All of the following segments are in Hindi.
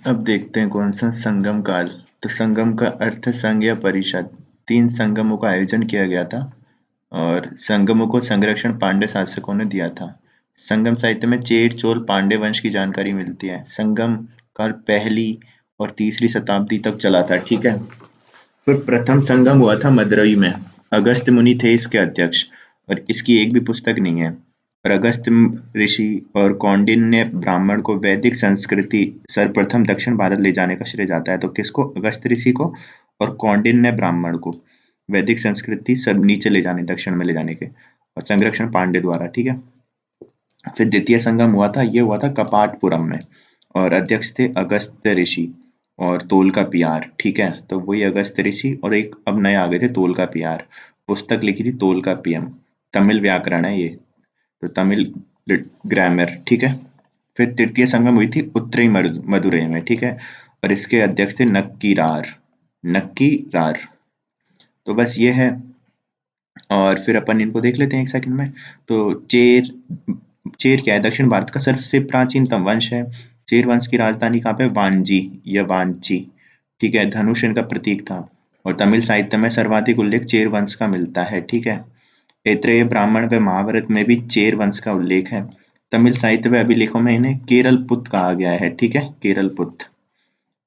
अब देखते हैं कौन सा संगम काल। तो संगम का अर्थ है संघ या परिषद। 3 संगमों का आयोजन किया गया था और संगमों को संरक्षण पांड्य शासकों ने दिया था। संगम साहित्य में चेर चोल पांड्य वंश की जानकारी मिलती है। संगम काल पहली और तीसरी शताब्दी तक चला था, ठीक है। फिर प्रथम संगम हुआ था मदुरई में। अगस्त्य मुनि थे इसके अध्यक्ष और इसकी एक भी पुस्तक नहीं है। और अगस्त्य ऋषि और कौंडिन्य ब्राह्मण को वैदिक संस्कृति सर्वप्रथम दक्षिण भारत ले जाने का श्रेय जाता है। तो किसको? अगस्त्य ऋषि को और कौंडिन्य ब्राह्मण को वैदिक संस्कृति सब नीचे ले जाने, दक्षिण में ले जाने के, और संरक्षण पांड्य द्वारा, ठीक है। फिर द्वितीय संगम हुआ था, ये हुआ था कपाटपुरम में और अध्यक्ष थे अगस्त्य ऋषि और तोल का पियार, ठीक है। तो वही अगस्त्य ऋषि और एक अब नए आ गए थे तोल का पियार। पुस्तक लिखी थी तोल का पियम। तमिल व्याकरण है ये, तो तमिल ग्रामर, ठीक है। फिर तृतीय संगम हुई थी उत्तरी मदुरई में, ठीक है। और इसके अध्यक्ष थे नक्कीरार। नक्कीरार। तो बस ये है। और फिर अपन इनको देख लेते हैं एक सेकंड में। तो चेर चेर क्या है? दक्षिण भारत का सबसे प्राचीनतम वंश है। चेर वंश की राजधानी कहाँ पे? वांजी या वांची, ठीक है। धनुष इनका प्रतीक था। और तमिल साहित्य में सर्वाधिक उल्लेख चेर वंश का मिलता है, ठीक है। ऐत्रेय ब्राह्मण व महाभारत में भी चेर वंश का उल्लेख है। तमिल साहित्य व अभिलेखों में इन्हें केरल पुत कहा गया है, ठीक है, केरल पुत।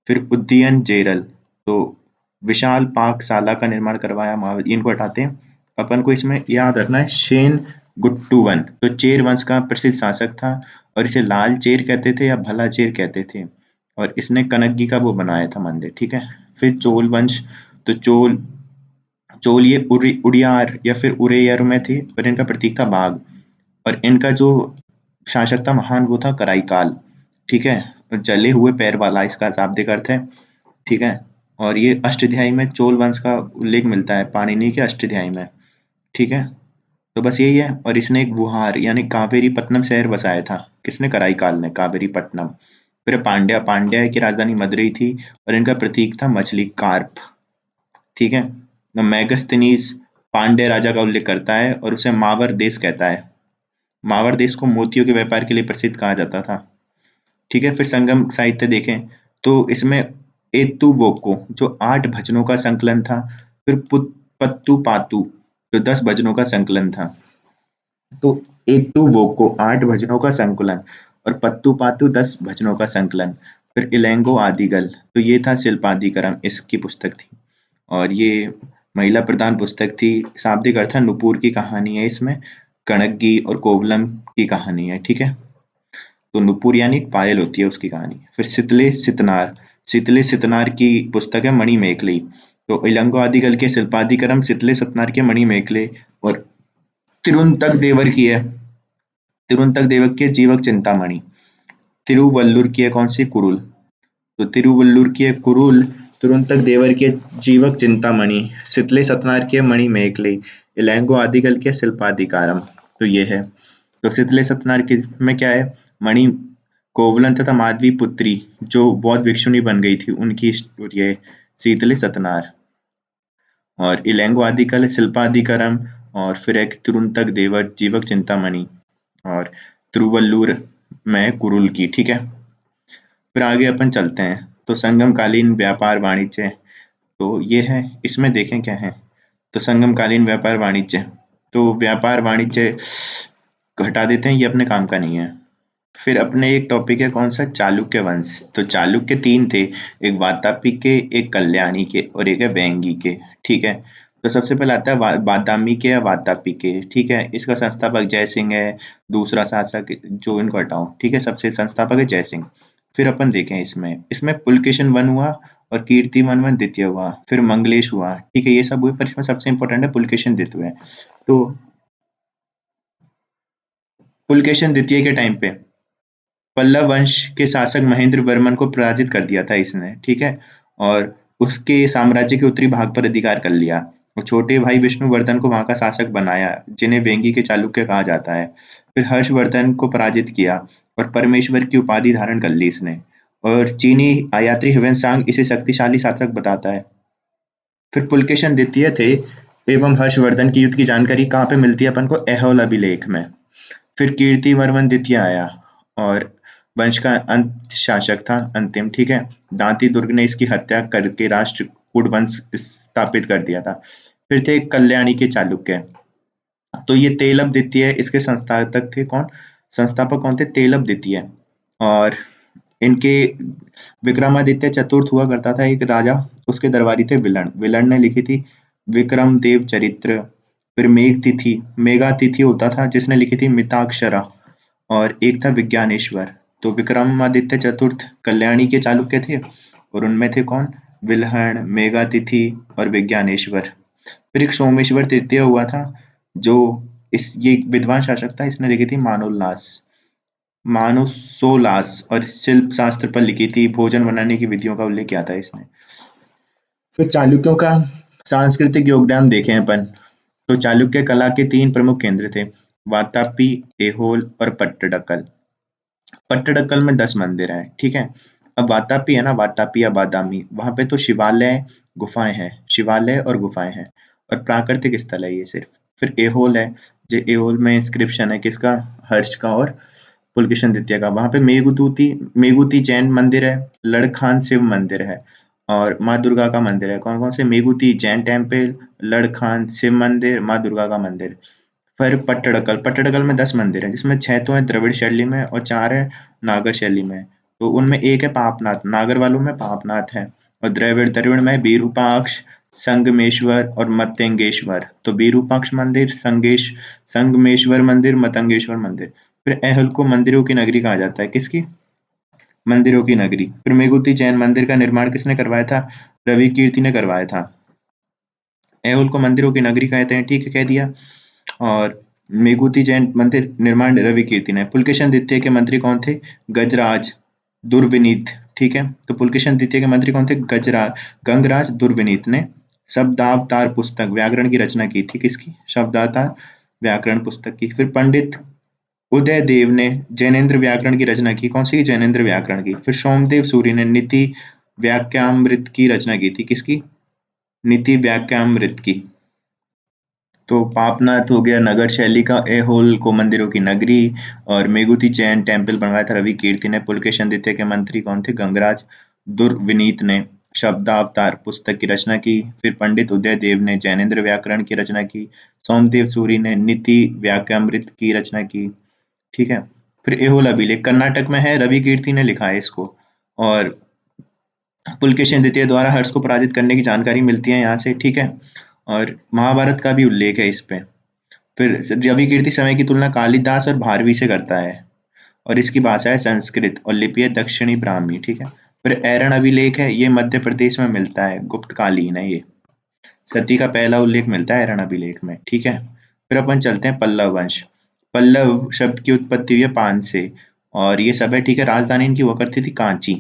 फिर उदयन जेरल, तो विशाल पाकशाला का निर्माण करवाया महाबली। इनको हटाते हैं। अपन को इसमें याद रखना है शेन गुट्टुवन, तो चेर वंश का प्रसिद्ध शासक था और इसे लाल चेर कहते थे या भला चेर कहते थे। और इसने कनग्गी का वो बनाया था मंदिर, ठीक है। फिर चोल वंश, तो चोल चोल ये उड़ियार या फिर उरेयर में थे और इनका प्रतीक था बाघ। और इनका जो शासक था महान, वो था कराईकाल, ठीक है। जले हुए पैर वाला इसका शाब्दिक अर्थ है, ठीक है। और ये अष्टाध्यायी में चोल वंश का उल्लेख मिलता है, पाणिनि के अष्टाध्यायी में, ठीक है। तो बस यही है। और इसने एक वुहार यानी कावेरी पत्तनम शहर बसाया था। किसने? कराईकाल ने, कावेरी पत्तनम। फिर पांड्या, पांड्या की राजधानी मदुरई थी और इनका प्रतीक था मछली, कार्प, ठीक है। मैगस्थनीज पांड्य राजा का उल्लेख करता है और उसे मावर देश कहता है। मावर देश को मोतियों के व्यापार के लिए प्रसिद्ध कहा जाता था, ठीक है। फिर संगम साहित्य देखें तो इसमें एतुवोको जो 8 भजनों का संकलन था। फिर पत्तू पातू जो 10 भजनों का संकलन था। तो एतुवोको 8 भजनों का संकलन और पत्तू पातू 10 भजनों का संकलन। फिर इलेंगो आदिगल, तो ये था शिल्पादिकरम, इसकी पुस्तक थी। और ये महिला प्रधान पुस्तक थी। शाब्दिक अर्थ है नुपुर की कहानी है इसमें, कणग्गी और कोवलम की कहानी है, ठीक है। तो नुपुर यानी एक पायल होती है, उसकी कहानी। फिर शीतले सितनार, शीतले सितनार की पुस्तक है मणिमेखली। तो इलंगो आदिगल के शिल्पादिकरम, शीतले सतनार के मणिमेखले। और तिरुंतक देवर की है, तिरुंतक देवर की है जीवक चिंतामणि। तिरुवल्लुर की है कौन सी? कुरुल। तो तिरुवल्लुर की है कुरुल, तिरुंतक देवर की है जीवक चिंतामणि, शीतले सतनार की है मणिमेखली, इलैंगो आदिगल के शिल्पादिकारम। तो ये है। तो शीतले सतनार की में क्या है? मणि कोवलन तथा माधवी पुत्री जो बौद्ध भिक्षुणी बन गई थी, उनकी स्टोरी है शीतले सतनार। और इलैंगो आदिकल शिल्पादिकारम। और फिर एक तिरुंतक देवर जीवक चिंतामणि। और तिरुवल्लुर में कुरुल की, ठीक है। फिर आगे अपन चलते हैं। तो संगमकालीन व्यापार वाणिज्य, तो ये है। इसमें देखें क्या है। तो संगमकालीन व्यापार वाणिज्य, तो व्यापार वाणिज्य हटा देते हैं, ये अपने काम का नहीं है। फिर अपने एक टॉपिक है कौन सा? चालुक्य वंश। तो चालुक्य 3 थे, एक वातापी के, एक कल्याणी के और एक है वेंगी के, ठीक है। तो सबसे पहले आता है बादामी के या वातापी के, ठीक है। इसका संस्थापक जयसिंह है। दूसरा शासक जो इनको हटाओ, ठीक है, सबसे संस्थापक है जयसिंह। फिर अपन देखें इसमें इसमें पुलकेशिन वन हुआ और कीर्ति वन द्वितीय हुआ, फिर मंगलेश हुआ, ठीक है। ये सब हुए पर इसमें सबसे इंपॉर्टेंट है पुलकेशिन द्वितीय। तो पुलकेशिन द्वितीय के टाइम पे पल्लव वंश के शासक महेंद्र वर्मन को पराजित कर दिया था इसने, ठीक है। और उसके साम्राज्य के उत्तरी भाग पर अधिकार कर लिया और छोटे भाई विष्णुवर्धन को वहां का शासक बनाया, जिन्हें वेंगी के चालुक्य कहा जाता है। फिर हर्षवर्धन को पराजित किया और परमेश्वर की उपाधि धारण कर ली इसने। और चीनी यात्री ह्वेनसांग इसे शक्तिशाली शासक बताता है। फिर पुलकेशन द्वितीय थे एवं हर्षवर्धन की युद्ध की जानकारी कहाँ पे मिलती है अपन को? ऐहोल अभिलेख में। फिर कीर्तिवर्मन द्वितीय आया और वंश का अंत शासक था, अंतिम, ठीक है। दांती दुर्ग ने इसकी हत्या करके राष्ट्रकूट वंश स्थापित कर दिया था। फिर थे कल्याणी के चालुक्य। तो ये तेलब द्वितीय, इसके संस्थापक थे कौन? संस्थापक कौन थे? तेलब द्वितीय। और इनके विक्रमादित्य चतुर्थ हुआ करता था एक राजा, उसके दरबारी थे विलण। विलण ने लिखी थी विक्रम देव चरित्र। फिर मेघा तिथि होता था जिसने लिखी थी मिताक्षरा। और एक था विज्ञानेश्वर। तो विक्रमादित्य चतुर्थ कल्याणी के चालुक्य थे, और उनमें थे कौन? विल्हण, मेघातिथि और विज्ञानेश्वर। फिर एक सोमेश्वर तृतीय हुआ था, जो इस ये एक विद्वान शासक था, इसने लिखी थी मानसोल्लास और शिल्प शास्त्र पर लिखी थी, भोजन बनाने की विधियों का उल्लेख किया था इसने। फिर चालुक्यों का सांस्कृतिक योगदान देखें अपन, तो चालुक्य कला के तीन प्रमुख केंद्र थे, वातापी, ऐहोल और पट्टडकल। पट्टडकल में 10 मंदिर हैं, ठीक है। अब वातापी है ना, वाटापी या बादामी, वहां पे तो शिवालय गुफाएं हैं, शिवालय और गुफाएं हैं, और प्राकृतिक स्थल है ये सिर्फ। फिर एहोल है, जो एहोल में इंस्क्रिप्शन है किसका? हर्ष का और पुलकेशन द्वितीय का। वहां पे मेघदूती मेघूती जैन मंदिर है, लड़खान शिव मंदिर है, और माँ दुर्गा का मंदिर है। कौन कौन से? मेघूती जैन टेम्पल, लड़खान शिव मंदिर, माँ दुर्गा का मंदिर। फिर पट्टडकल, पट्टडकल में 10 मंदिर हैं, जिसमें 6 तो हैं द्रविड़ शैली में और 4 है नागर शैली में। तो उनमें एक है पापनाथ, नागर वालों में पापनाथ है, और द्रविड़ द्रविड़ में विरूपाक्ष, संगमेश्वर और मतंगेश्वर। तो विरूपाक्ष मंदिर, संगमेश्वर मंदिर, मतंगेश्वर मंदिर। फिर ऐहल को मंदिरों की नगरी कहा जाता है, किसकी? मंदिरों की नगरी। फिर मेघुती जैन मंदिर का निर्माण किसने करवाया था? रवि कीर्ति ने करवाया था। ऐहोल को मंदिरों की नगरी कहते हैं, ठीक है, कह दिया। और मेघूती जैन मंदिर निर्माण रवि कीर्ति ने। पुलकेशन द्वितीय के मंत्री कौन थे? गजराज, दुर्विनीत, ठीक है। तो पुलकेशन द्वितीय के मंत्री कौन थे? गंगराज दुर्विनीत ने शब्दावतार पुस्तक व्याकरण की रचना की थी, किसकी? शब्दावतार व्याकरण पुस्तक की। फिर पंडित उदय देव ने जैनेन्द्र व्याकरण की रचना की, कौन सी? जैनेन्द्र व्याकरण की। फिर सोमदेव सूरी ने नीति व्याख्यामृत की रचना की थी, किसकी? नीति व्याख्यामृत की। तो पापनाथ हो गया नगर शैली का, ऐहोल को मंदिरों की नगरी, और मेघुती जैन टेम्पल बनवाया था रवि कीर्ति ने। पुलकेशन द्वितीय के मंत्री कौन थे? गंगराज दुर्विनीत ने शब्दावतार पुस्तक की रचना की। फिर पंडित उदय देव ने जैनेन्द्र व्याकरण की रचना की। सोमदेव सूरी ने नीति व्याख्यामृत की रचना की, ठीक है। फिर ऐहोल अभिलेख कर्नाटक में है, रवि कीर्ति ने लिखा है इसको। और पुलकेशन द्वितीय द्वारा हर्ष को पराजित करने की जानकारी मिलती है यहाँ से, ठीक है। और महाभारत का भी उल्लेख है इस पे। फिर रवि कीर्ति समय की तुलना कालिदास और भारवी से करता है, और इसकी भाषा है संस्कृत और लिपि है दक्षिणी ब्राह्मी, ठीक है। फिर ऐरण अभिलेख है, ये मध्य प्रदेश में मिलता है, गुप्तकालीन है ये। सती का पहला उल्लेख मिलता है ऐरण अभिलेख में, ठीक है। फिर अपन चलते हैं पल्लव वंश। पल्लव शब्द की उत्पत्ति हुई है पान से, और ये सब है, ठीक है। राजधानी इनकी हुआ करती थी कांची।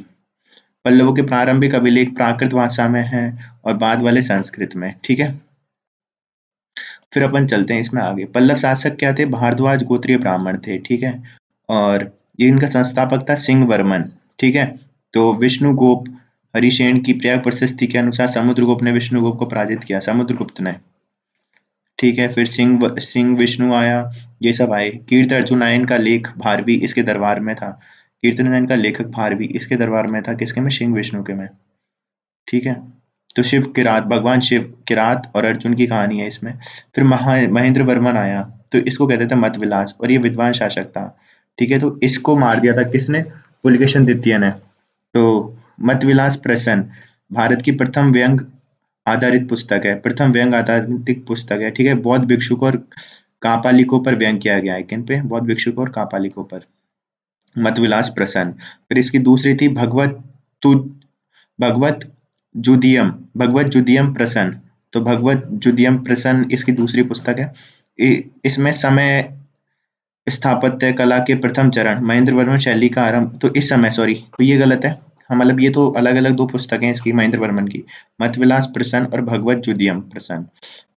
पल्लवों के प्रारंभिक अभिलेख प्राकृत भाषा में है और बाद वाले संस्कृत में, ठीक है। फिर अपन चलते हैं इसमें आगे। पल्लव शासक क्या थे? भारद्वाज गोत्रीय ब्राह्मण थे, ठीक है। और ये इनका संस्थापक था सिंह वर्मन, ठीक है। तो विष्णुगोप हरिसेन की प्रयाग प्रशस्ति के अनुसार समुद्रगुप्त ने विष्णुगुप्त को पराजित किया, समुद्रगुप्त ने, ठीक है। फिर सिंह विष्णु आया, ये सब आए। कीर्ति अर्जुन आयन का लेख भारवी इसके दरबार में था। कीर्तन आयन का लेखक भारवी इसके दरबार में था, किसके में? सिंह विष्णु के में, ठीक है। तो शिव किरात, भगवान शिव किरात और अर्जुन की कहानी है इसमें। फिर महेंद्र वर्मन आया, तो इसको कहते थे मतविलास, और ये विद्वान शासक था, ठीक है। तो इसको मार दिया था किसने? पुलकेशन द्वितीय ने। तो मतविलास प्रसन्न भारत की प्रथम व्यंग आधारित पुस्तक है, प्रथम व्यंग आधारित पुस्तक है, ठीक है। बौद्ध भिक्षुकों और कापालिकों पर व्यंग किया गया है, किन पे? बौद्ध भिक्षुकों और कापालिकों पर। मतविलास प्रसन्न। फिर इसकी दूसरी थी भगवत जुदियम, भगवत जुदियम प्रसन्न। तो भगवत जुदियम प्रसन्न इसकी दूसरी पुस्तक है। इसमें समय स्थापत्य कला के प्रथम चरण महेंद्र वर्मन शैली का आरंभ, तो इस समय, सॉरी, तो ये गलत है। हाँ, मतलब ये तो अलग अलग दो पुस्तकें हैं इसकी, महेंद्र वर्मन की, मतविलास प्रसन्न और भगवत जुदियम प्रसन्न।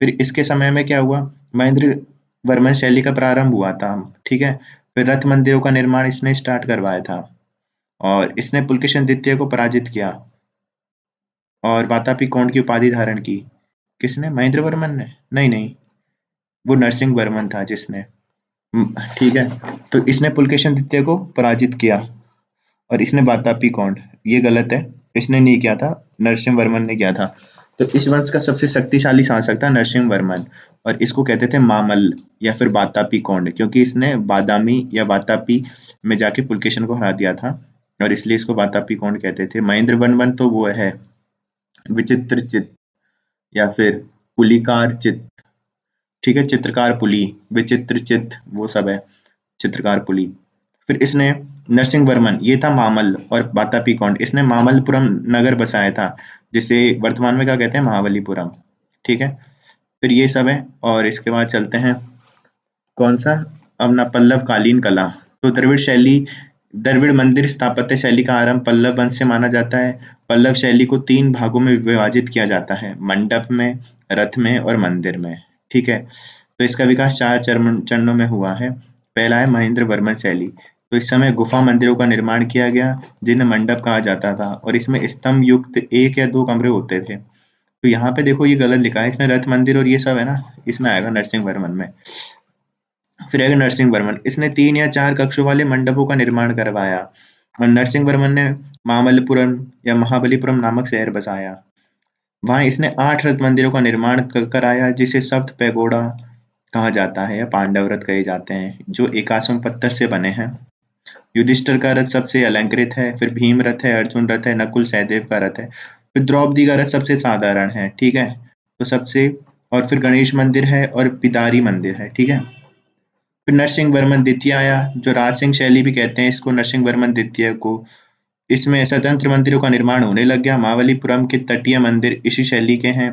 फिर इसके समय में क्या हुआ? महेंद्र वर्मन शैली का प्रारंभ हुआ था, ठीक है। फिर रथ मंदिरों का निर्माण इसने स्टार्ट करवाया था, और इसने पुलकेशन द्वितीय को पराजित किया, और वातापी कौंड की उपाधि धारण की। किसने? महेंद्र वर्मन ने? नहीं नहीं, वो नरसिंह वर्मन था जिसने, ठीक है। तो इसने पुलकेशन द्वितीय को पराजित किया। और इसने वातापी कौंड, ये गलत है, इसने नहीं किया था, नरसिंह वर्मन ने किया था। तो इस वंश का सबसे शक्तिशाली शासक था नरसिंह वर्मन, और इसको कहते थे मामल्ल या फिर वातापी कौंड, क्योंकि इसने बादामी या वातापी में जाके पुलकेशन को हरा दिया था, और इसलिए इसको वातापी कौंड कहते थे। महेंद्र वर्मन तो वो है विचित्रचित्त या फिर पुलिकार चित्त, ठीक है, चित्रकार पुली, विचित्रचित्त वो सब है, चित्रकार पुली। फिर इसने नरसिंह वर्मन, ये था मामल्ल और वातापी कौंड, इसने मामल्लपुरम नगर बसाया था, जिसे वर्तमान में क्या कहते हैं, महाबलीपुरम, ठीक है। फिर ये सब है, और इसके बाद चलते हैं कौन सा, अपना पल्लव कालीन कला। तो द्रविड़ शैली, द्रविड़ मंदिर स्थापत्य शैली का आरंभ पल्लव वंश से माना जाता है। पल्लव शैली को 3 भागों में विभाजित किया जाता है, मंडप में, रथ में और मंदिर में, ठीक है। तो इसका विकास 4 चरणों में हुआ है। पहला है महेंद्र वर्मन शैली। तो इस समय गुफा मंदिरों का निर्माण किया गया, जिन्हें मंडप कहा जाता था, और इसमें स्तंभ युक्त 1 या 2 कमरे होते थे। तो यहाँ पे देखो ये गलत लिखा है, इसमें रथ मंदिर और ये सब है ना, इसमें आएगा नरसिंह वर्मन में। फिर आएगा नरसिंह वर्मन, इसने 3 या 4 कक्षों वाले मंडपों का निर्माण करवाया, और नरसिंह वर्मन ने मामल्लपुरम या महाबलीपुरम नामक शहर बसाया। वहां इसने 8 रथ मंदिरों का निर्माण कराया, जिसे सप्त पैगोडा कहा जाता है या पांडव रथ कहे जाते हैं, जो एकाश्म पत्थर से बने हैं। युधिष्ठिर का रथ सबसे अलंकृत है, फिर भीम रथ है, अर्जुन रथ है, नकुल सहदेव का रथ है, फिर द्रौपदी का रथ सबसे साधारण है, ठीक है। तो सबसे, और फिर गणेश मंदिर है और पिदारी मंदिर है, ठीक है। फिर नरसिंह वर्मन द्वितीय आया, जो राज सिंह शैली भी कहते हैं इसको, नरसिंह वर्मन द्वितीय को। इसमें स्वतंत्र मंदिरों का निर्माण होने लग गया। महाबलीपुरम के तटीय मंदिर इसी शैली के हैं।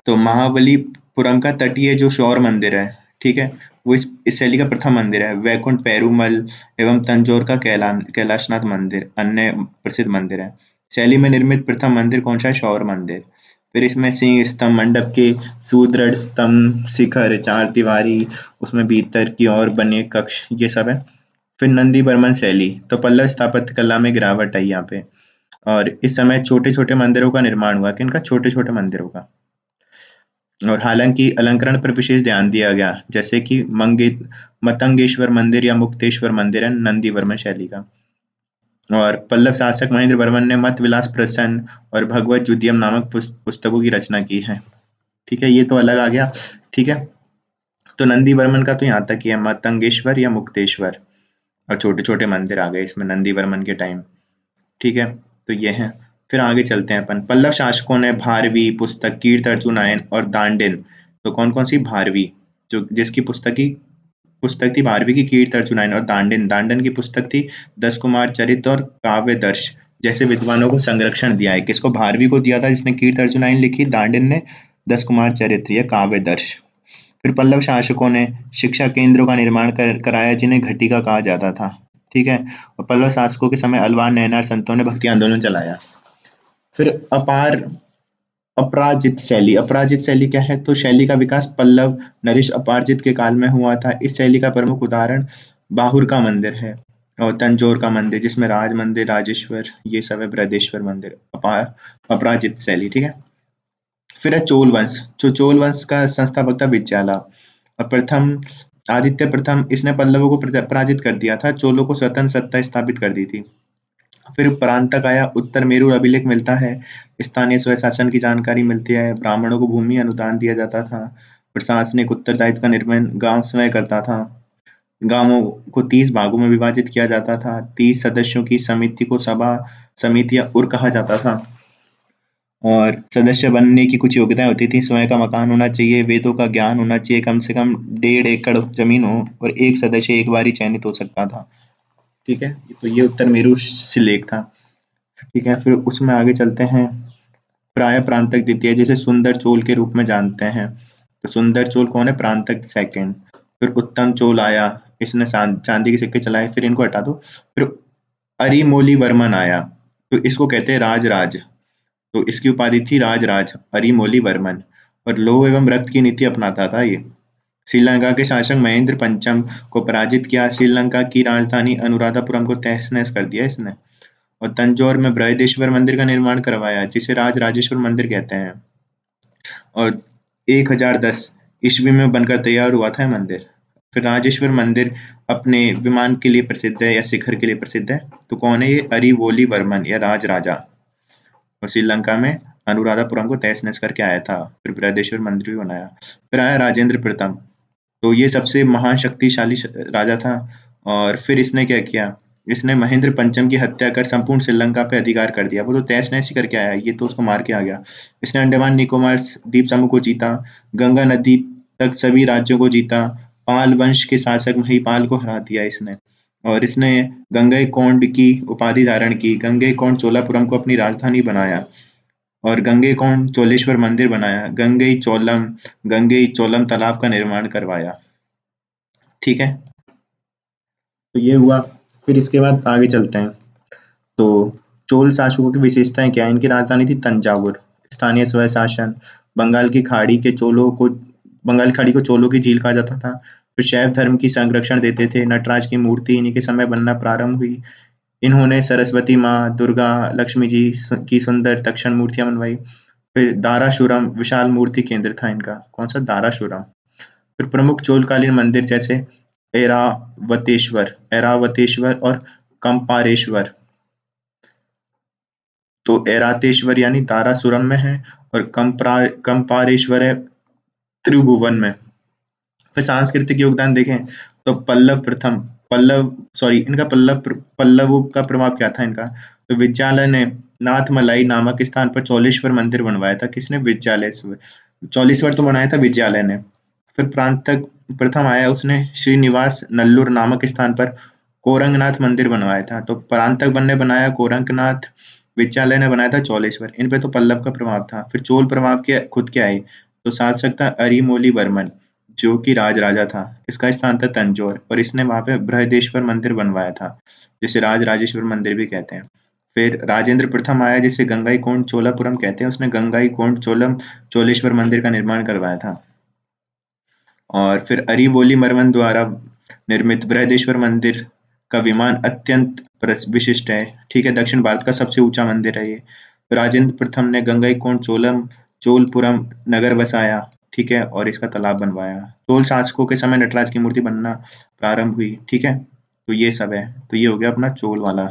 तो महाबलीपुरम का तटीय जो शौर मंदिर है, ठीक है, वो इस शैली का प्रथम मंदिर है। वैकुंठ पेरुमल एवं तंजौर का कैलाशनाथ मंदिर अन्य प्रसिद्ध मंदिर है। शैली में निर्मित प्रथम मंदिर कौन सा है, शौर मंदिर। फिर इसमें सिंह स्तंभ, मंडप के सुदृढ़ स्तंभ, शिखर, 4 दीवारी, उसमें भीतर की ओर बने कक्ष, ये सब है। फिर नंदी बर्मन शैली, तो पल्लव स्थापत्य कला में गिरावट आई यहाँ पे, और इस समय छोटे छोटे मंदिरों का निर्माण हुआ, किनका, छोटे छोटे मंदिरों का। और हालांकि अलंकरण पर विशेष ध्यान दिया गया, जैसे कि मतंगेश्वर मंदिर या मुक्तेश्वर मंदिर है नंदी वर्मन शैली का। और पल्लव शासक महेंद्र वर्मन ने मत विलास प्रसन्न और भगवत जुदियम नामक पुस्तकों की रचना की है, ठीक है। ये तो अलग आ गया, ठीक है। तो नंदी वर्मन का तो यहाँ तक ही है, मतंगेश्वर या मुक्तेश्वर, और छोटे छोटे मंदिर आ गए इसमें नंदी वर्मन के टाइम, ठीक है। तो ये है। फिर आगे चलते हैं अपन, पल्लव शासकों ने भारवी, पुस्तक, कीर्त अर्जुनायन और दांडिन। तो कौन कौन सी, भारवी, जो जिसकी पुस्तक थी भारवी की, कीर्त अर्जुनायन, और दांडिन, दांडन की पुस्तक थी 10 कुमार चरित और काव्य दर्श जैसे विद्वानों को संरक्षण दिया है। किसको, भारवी को दिया था जिसने कीर्त अर्जुनायन लिखी, दांडिन ने 10 कुमार चरित्र या काव्य दर्श। फिर पल्लव शासकों ने शिक्षा केंद्रों का निर्माण कराया, जिन्हें घटिका कहा जाता था, ठीक है। और पल्लव शासकों के समय अलवार नैनार संतों ने भक्ति आंदोलन चलाया। फिर अपराजित शैली, अपराजित शैली क्या है, तो शैली का विकास पल्लव नरेश अपारजित के काल में हुआ था। इस शैली का प्रमुख उदाहरण बाहुर का मंदिर है, और तंजौर का मंदिर, जिसमें राज मंदिर, राजेश्वर, ये सब है, बृहदेश्वर मंदिर, अपराजित शैली, ठीक है। फिर है चोल वंश, जो चोल वंश का संस्थापक था विज्याला, और प्रथम आदित्य प्रथम, इसने पल्लवों को पराजित कर दिया था, चोलों को स्वतंत्र सत्ता स्थापित कर दी थी। फिर परांतक आया, उत्तर मेरु अभिलेख मिलता है, स्थानीय स्वशासन की जानकारी मिलती है, ब्राह्मणों को भूमि अनुदान दिया जाता था, प्रशासनिक उत्तरदायित्व का निर्वहन गांव स्वयं करता था। गांवों को 30 भागों में विभाजित किया जाता था। 30 सदस्यों की समिति को सभा समिति या उर कहा जाता था, और सदस्य बनने की कुछ योग्यताएं होती थी। स्वयं का मकान होना चाहिए, वेदों का ज्ञान होना चाहिए, कम से कम 1.5 एकड़ जमीन हो, और एक सदस्य एक बार ही चयनित हो सकता था, ठीक है। तो ये उत्तर मेरु शिलालेख था, ठीक है। फिर उसमें आगे चलते हैं, प्राय प्रांतक द्वितीय, जिसे सुंदर चोल के रूप में जानते हैं। तो सुंदर चोल कौन है, प्रांतक सेकंड। फिर उत्तम चोल आया, इसने चांदी के सिक्के चलाए, फिर इनको हटा दो। फिर अरिमोली वर्मन आया, तो इसको कहते हैं राजराज, तो इसकी उपाधि थी राजराज, अरिमोली वर्मन, और लौह एवं रक्त की नीति अपनाता था ये। श्रीलंका के शासक महेंद्र पंचम को पराजित किया, श्रीलंका की राजधानी अनुराधापुरम को तहस नहस कर दिया इसने, और तंजौर में बृहदेश्वर मंदिर का निर्माण करवाया, जिसे राज राजेश्वर मंदिर कहते हैं, और 1010 ईस्वी में बनकर तैयार हुआ था मंदिर। फिर राजेश्वर मंदिर अपने विमान के लिए प्रसिद्ध है या शिखर के लिए प्रसिद्ध है। तो कौन है ये? अरिवोली वर्मन या राज राजा। और श्रीलंका में अनुराधापुरम को तहस नहस करके आया था। फिर बृहदेश्वर मंदिर भी बनाया। फिर आया राजेंद्र प्रथम। तो ये सबसे महान शक्तिशाली राजा था। और फिर इसने क्या किया? इसने महेंद्र पंचम की हत्या कर संपूर्ण श्रीलंका पे अधिकार कर दिया। वो तो तहस नहस ही करके आया, ये तो उसको मार के आ गया। इसने अंडमान निकोबार द्वीप समूह को जीता, गंगा नदी तक सभी राज्यों को जीता, पाल वंश के शासक महिपाल को हरा दिया इसने। और इसने गंगईकोंड की उपाधि धारण की, गंगईकोंड चोलापुरम को अपनी राजधानी बनाया और गंगईकोंड चोलेश्वर मंदिर बनाया, गंगई चोलम तालाब का निर्माण करवाया। ठीक है, तो ये हुआ। फिर इसके बाद आगे चलते हैं। तो चोल शासकों की विशेषताएं क्या है? इनकी राजधानी थी तंजावुर। स्थानीय स्वय शासन, बंगाल की खाड़ी के चोलों को बंगाल की खाड़ी को चोलों की झील कहा जाता था। फिर शैव धर्म की संरक्षण देते थे। नटराज की मूर्ति इन्हीं के समय बनना प्रारंभ हुई। इन्होंने सरस्वती माँ, दुर्गा, लक्ष्मी जी की सुंदर तक्षण मूर्तियां बनवाई। फिर दाराशुरम विशाल मूर्ति केंद्र था इनका। कौन सा? दाराशुरम। फिर प्रमुख चोलकालीन मंदिर जैसे ऐरावतेश्वर और कंपारेश्वर। तो ऐरातेश्वर यानी दारासुरम में है और कंपारेश्वर है त्रिभुवन में। फिर सांस्कृतिक योगदान देखें तो पल्लवों का प्रभाव क्या था इनका? तो विद्यालय ने नाथमलाई नामक स्थान पर चौलेश्वर मंदिर बनवाया था। किसने? विद्यालय से। चौलेश्वर तो बनाया था विद्यालय ने। फिर प्रांतक प्रथम आया, उसने श्रीनिवास नल्लूर नामक स्थान पर कोरंगनाथ मंदिर बनवाया था। तो परांतक ने बनाया कोरंगनाथ, विद्यालय ने बनाया था चौलेश्वर। इन पे तो पल्लव का प्रभाव था। फिर चोल प्रभाव के खुद क्या आए? तो शासक था अरिमोली वर्मन, जो कि राज राजा था। इसका स्थान था तंजौर और इसने वहां पे बृहदेश्वर मंदिर बनवाया था, जिसे राज राजेश्वर मंदिर भी कहते हैं। फिर राजेंद्र प्रथम आया, जिसे गंगाईकोंड चोलापुरम कहते हैं। उसने गंगाईकोंड चोलेश्वर मंदिर का निर्माण करवाया था। और फिर अरिवोली वर्मन द्वारा निर्मित बृहदेश्वर मंदिर का विमान अत्यंत विशिष्ट है। ठीक है, दक्षिण भारत का सबसे ऊंचा मंदिर है ये। राजेंद्र प्रथम ने गंगईकोंड चोलपुरम नगर बसाया। ठीक है, और इसका तालाब बनवाया। चोल शासकों के समय नटराज की मूर्ति बनना प्रारंभ हुई। ठीक है, तो ये सब है। तो ये हो गया अपना चोल वाला।